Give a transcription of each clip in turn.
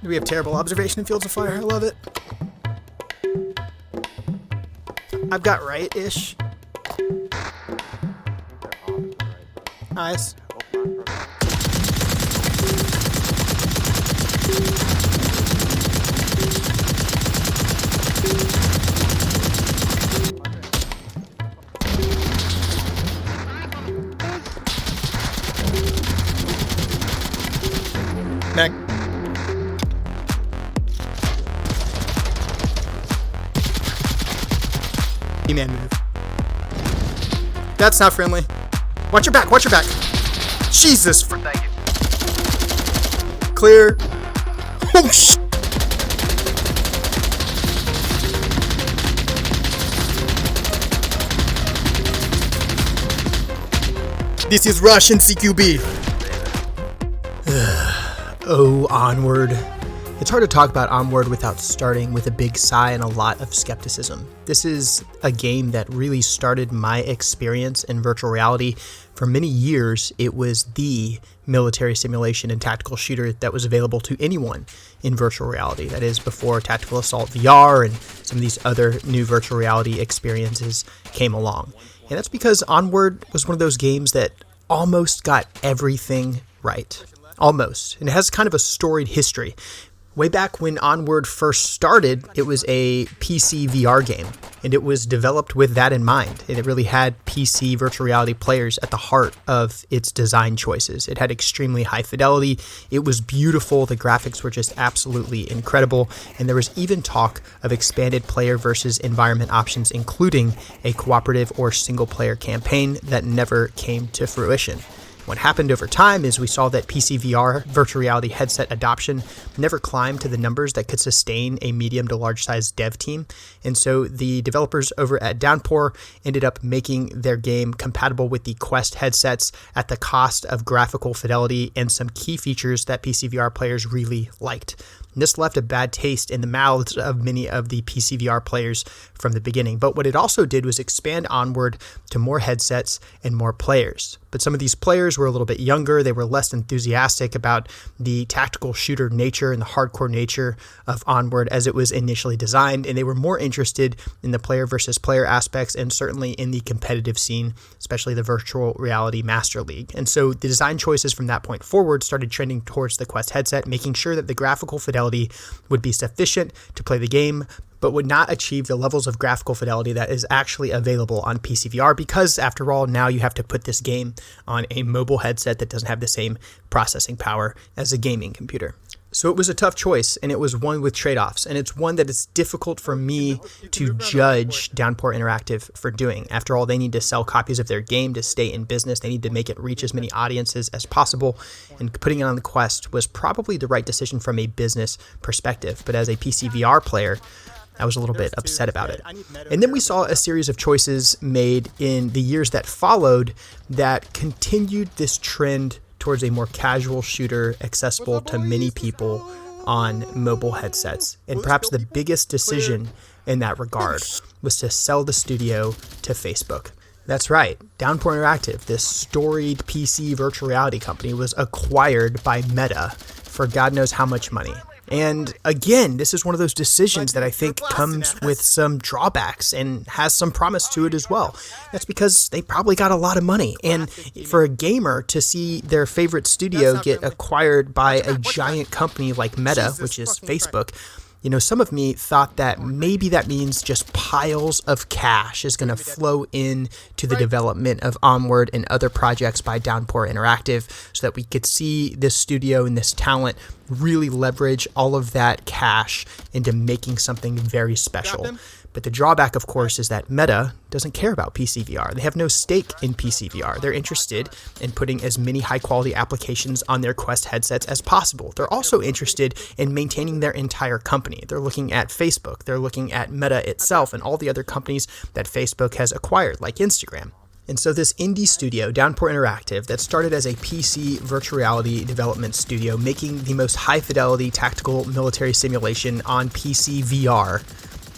We have terrible observation in fields of fire. I love it. I've got right-ish. Nice. Back. E-man move. That's not friendly. Watch your back, watch your back. Jesus. Clear. Oh, shit. This is Russian CQB. Oh, Onward. It's hard to talk about Onward without starting with a big sigh and a lot of skepticism. This is a game that really started my experience in virtual reality. For many years, it was the military simulation and tactical shooter that was available to anyone in virtual reality. That is, before Tactical Assault VR and some of these other new virtual reality experiences came along. And that's because Onward was one of those games that almost got everything right. Almost. And it has kind of a storied history. Way back when Onward first started, it was a PC VR game, and it was developed with that in mind. And it really had PC virtual reality players at the heart of its design choices. It had extremely high fidelity, it was beautiful, the graphics were just absolutely incredible, and there was even talk of expanded player versus environment options, including a cooperative or single-player campaign that never came to fruition. What happened over time is we saw that PC VR virtual reality headset adoption never climbed to the numbers that could sustain a medium to large size dev team. And so the developers over at Downpour ended up making their game compatible with the Quest headsets at the cost of graphical fidelity and some key features that PC VR players really liked. And this left a bad taste in the mouths of many of the PC VR players from the beginning. But what it also did was expand Onward to more headsets and more players. But some of these players were a little bit younger. They were less enthusiastic about the tactical shooter nature and the hardcore nature of Onward as it was initially designed. And they were more interested in the player versus player aspects and certainly in the competitive scene, especially the virtual reality Master League. And so the design choices from that point forward started trending towards the Quest headset, making sure that the graphical fidelity would be sufficient to play the game, but would not achieve the levels of graphical fidelity that is actually available on PC VR because, after all, now you have to put this game on a mobile headset that doesn't have the same processing power as a gaming computer. So it was a tough choice, and it was one with trade-offs, and it's one that is difficult for me to judge Downpour Interactive for doing. After all, they need to sell copies of their game to stay in business. They need to make it reach as many audiences as possible, and putting it on the Quest was probably the right decision from a business perspective. But as a PC VR player, I was a little bit upset about it. And then we saw a series of choices made in the years that followed that continued this trend towards a more casual shooter accessible to many people on mobile headsets. And perhaps the biggest decision in that regard was to sell the studio to Facebook. That's right, Downpour Interactive, this storied PC virtual reality company, was acquired by Meta for God knows how much money. And again, this is one of those decisions that I think comes with some drawbacks and has some promise to it as well. That's because they probably got a lot of money. And for a gamer to see their favorite studio get acquired by a giant company like Meta, which is Facebook, you know, some of me thought that maybe that means just piles of cash is going to flow in to the development of Onward and other projects by Downpour Interactive so that we could see this studio and this talent really leverage all of that cash into making something very special. But the drawback, of course, is that Meta doesn't care about PC VR. They have no stake in PC VR. They're interested in putting as many high-quality applications on their Quest headsets as possible. They're also interested in maintaining their entire company. They're looking at Facebook. They're looking at Meta itself and all the other companies that Facebook has acquired, like Instagram. And so this indie studio, Downpour Interactive, that started as a PC virtual reality development studio, making the most high-fidelity tactical military simulation on PC VR,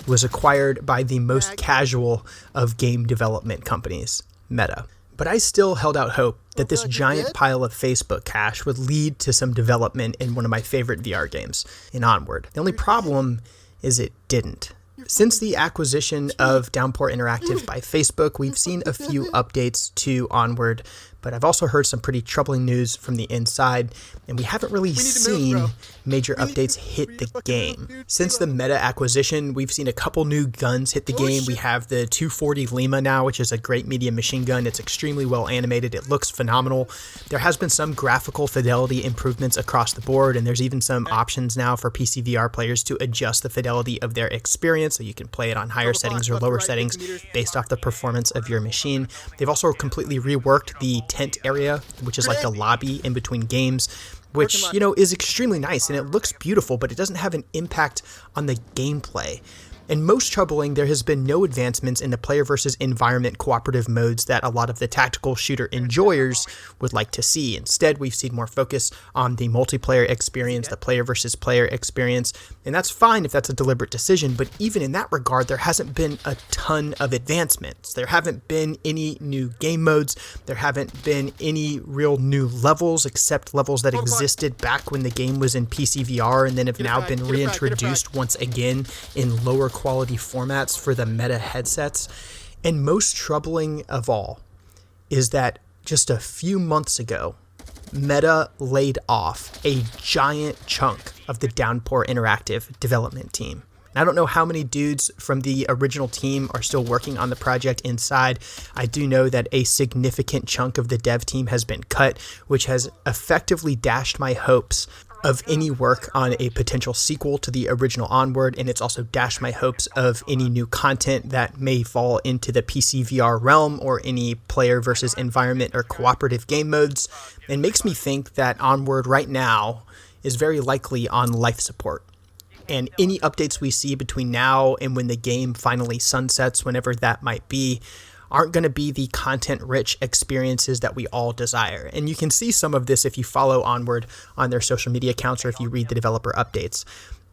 was acquired by the most casual of game development companies, Meta. But I still held out hope that this giant pile of Facebook cash would lead to some development in one of my favorite VR games, in Onward. The only problem is it didn't. Since the acquisition of Downpour Interactive by Facebook, we've seen a few updates to Onward, but I've also heard some pretty troubling news from the inside, and we haven't really seen major updates hit the game. Since the Meta acquisition, we've seen a couple new guns hit the game. We have the 240 Lima now, which is a great medium machine gun. It's extremely well animated. It looks phenomenal. There has been some graphical fidelity improvements across the board, and there's even some options now for PC VR players to adjust the fidelity of their experience, so you can play it on higher settings or lower settings based off the performance of your machine. They've also completely reworked the tent area, which is like the lobby in between games, which, you know, is extremely nice and it looks beautiful, but it doesn't have an impact on the gameplay. And most troubling, there has been no advancements in the player versus environment cooperative modes that a lot of the tactical shooter enjoyers would like to see. Instead, we've seen more focus on the multiplayer experience, the player versus player experience, and that's fine if that's a deliberate decision, but even in that regard, there hasn't been a ton of advancements. There haven't been any new game modes, there haven't been any real new levels except levels that existed back when the game was in PC VR and then have now been reintroduced once again in lower quality formats for the Meta headsets. And most troubling of all is that just a few months ago, Meta laid off a giant chunk of the Downpour Interactive development team. I don't know how many dudes from the original team are still working on the project inside. I do know that a significant chunk of the dev team has been cut, which has effectively dashed my hopes of any work on a potential sequel to the original Onward, and it's also dashed my hopes of any new content that may fall into the PC VR realm or any player versus environment or cooperative game modes, and makes me think that Onward right now is very likely on life support. And any updates we see between now and when the game finally sunsets, whenever that might be, aren't going to be the content-rich experiences that we all desire. And you can see some of this if you follow Onward on their social media accounts or if you read the developer updates.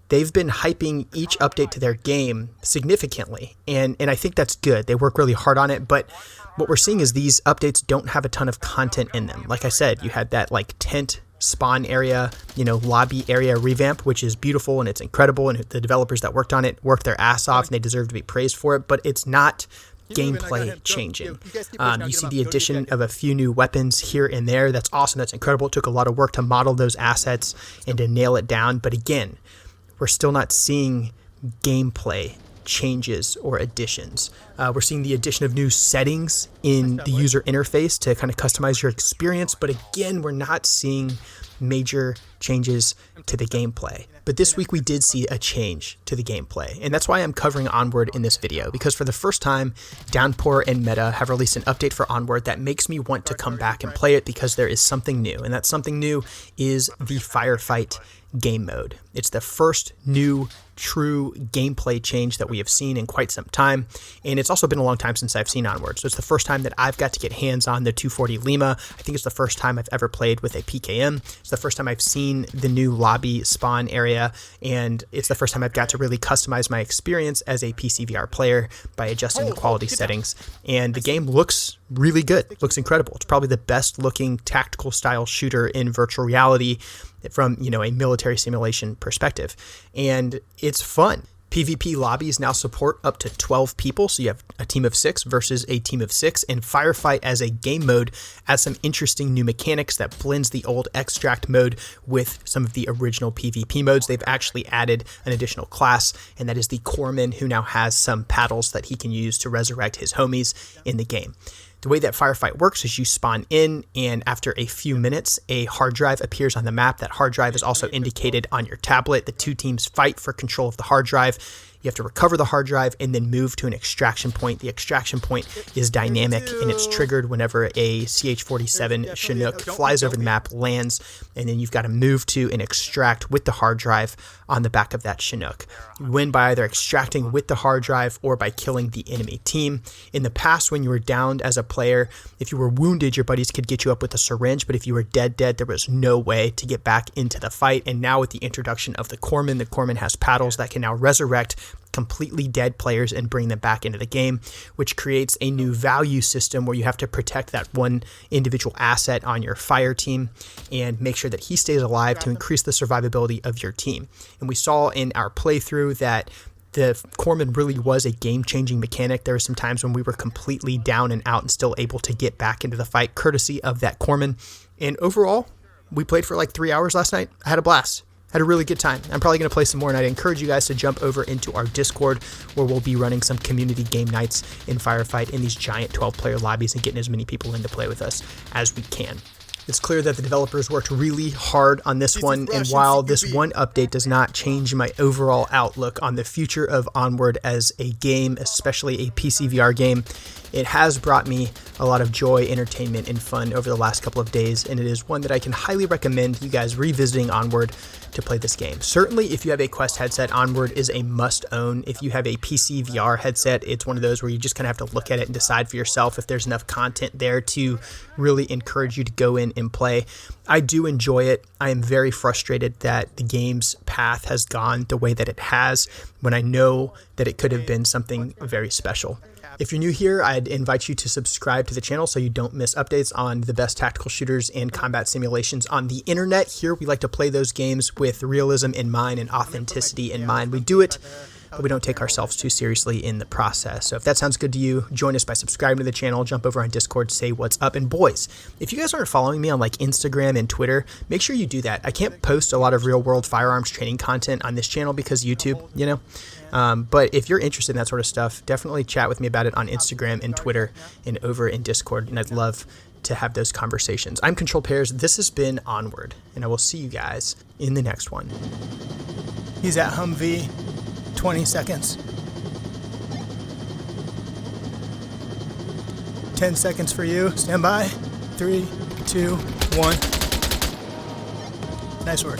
They've been hyping each update to their game significantly, and I think that's good. They work really hard on it, but what we're seeing is these updates don't have a ton of content in them. Like I said, you had that like tent spawn area, you know, lobby area revamp, which is beautiful and it's incredible, and the developers that worked on it worked their ass off and they deserve to be praised for it, but it's not gameplay changing. You see the addition of a few new weapons here and there. That's awesome. That's incredible. It took a lot of work to model those assets and to nail it down. But again, we're still not seeing gameplay changes or additions. We're seeing the addition of new settings in the user interface to kind of customize your experience. But again, we're not seeing major changes to the gameplay. But this week we did see a change to the gameplay, and that's why I'm covering Onward in this video, because for the first time, Downpour and Meta have released an update for Onward that makes me want to come back and play it because there is something new, and that something new is the Firefight game mode. It's the first new true gameplay change that we have seen in quite some time, and it's also been a long time since I've seen Onward, so it's the first time that I've got to get hands on the 240 Lima. I think it's the first time I've ever played with a PKM. It's the first time I've seen the new lobby spawn area, and it's the first time I've got to really customize my experience as a PC VR player by adjusting the quality settings, and the game looks really good. It looks incredible. It's probably the best looking tactical style shooter in virtual reality from, you know, a military simulation perspective, and it's fun. PvP lobbies now support up to 12 people, so you have a team of 6 versus a team of 6, and Firefight as a game mode adds some interesting new mechanics that blends the old extract mode with some of the original PvP modes. They've actually added an additional class, and that is the Corpsman, who now has some paddles that he can use to resurrect his homies in the game. The way that Firefight works is you spawn in, and after a few minutes, a hard drive appears on the map. That hard drive is also indicated on your tablet. The two teams fight for control of the hard drive. You have to recover the hard drive and then move to an extraction point. The extraction point is dynamic, and it's triggered whenever a CH-47 Chinook flies over the map, lands, and then you've got to move to and extract with the hard drive on the back of that Chinook. You win by either extracting with the hard drive or by killing the enemy team. In the past, when you were downed as a player, if you were wounded, your buddies could get you up with a syringe, but if you were dead, there was no way to get back into the fight. And now with the introduction of the Corpsman has paddles that can now resurrect completely dead players and bring them back into the game, which creates a new value system where you have to protect that one individual asset on your fire team and make sure that he stays alive to increase the survivability of your team. And we saw in our playthrough that the corpsman really was a game-changing mechanic. There were some times when we were completely down and out and still able to get back into the fight courtesy of that corpsman. And overall, we played for like 3 hours last night. I had a blast. Had a really good time. I'm probably going to play some more, and I'd encourage you guys to jump over into our Discord where we'll be running some community game nights in Firefight in these giant 12-player lobbies and getting as many people in to play with us as we can. It's clear that the developers worked really hard on this one, and while this one update does not change my overall outlook on the future of Onward as a game, especially a PC VR game, it has brought me a lot of joy, entertainment, and fun over the last couple of days, and it is one that I can highly recommend you guys revisiting Onward to play this game. Certainly, if you have a Quest headset, Onward is a must-own. If you have a PC VR headset, it's one of those where you just kind of have to look at it and decide for yourself if there's enough content there to really encourage you to go in and play. I do enjoy it. I am very frustrated that the game's path has gone the way that it has when I know that it could have been something very special. If you're new here, I'd invite you to subscribe to the channel so you don't miss updates on the best tactical shooters and combat simulations on the internet. Here, we like to play those games with realism in mind and authenticity in mind. We do it, but we don't take ourselves too seriously in the process. So if that sounds good to you, join us by subscribing to the channel, jump over on Discord, say what's up. And boys, if you guys aren't following me on like Instagram and Twitter, make sure you do that. I can't post a lot of real world firearms training content on this channel because YouTube, you know. But if you're interested in that sort of stuff, definitely chat with me about it on Instagram and Twitter and over in Discord, and I'd love to have those conversations. I'm Controlled Pairs. This has been Onward, and I will see you guys in the next one. He's at Humvee. 20 seconds. 10 seconds for you. Stand by. 3, 2, 1. Nice work.